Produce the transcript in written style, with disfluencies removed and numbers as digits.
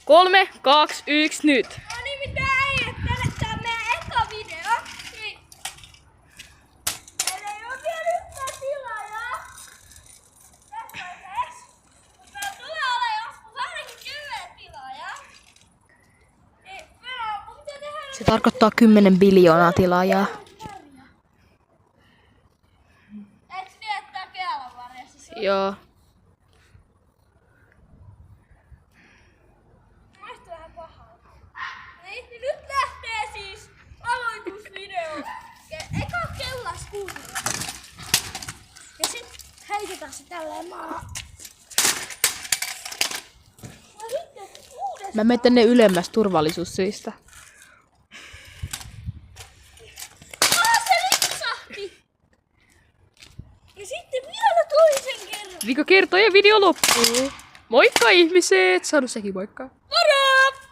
3, 2, 1, nyt! No niin, mitä äijät, tää on meidän eka video. Niin. Meillä ei oo vielä yhtään tilaajaa. Mutta meillä tulee olemaan joskus ainakin 10 tilaajaa. Niin, mun pitää tehdä... Se tarkoittaa 10 biljoonaa tilaajaa. Eiks niin, että tää Kealan varjassa se on? Joo. Maistuu vähän pahalta. Niin nyt lähtee siis aloitusvideo. Eka kellas kuusilla. Ja sit heitetään se tälleen maahan. Ja sitten uudestaan. Mä menen tänne ylemmäs turvallisuussyistä. Se lipsahti! Ja sitten vielä toisen kerran. Vika kertoo ja video loppuu. Moikka ihmiset! Sano sekin moikka. Moro!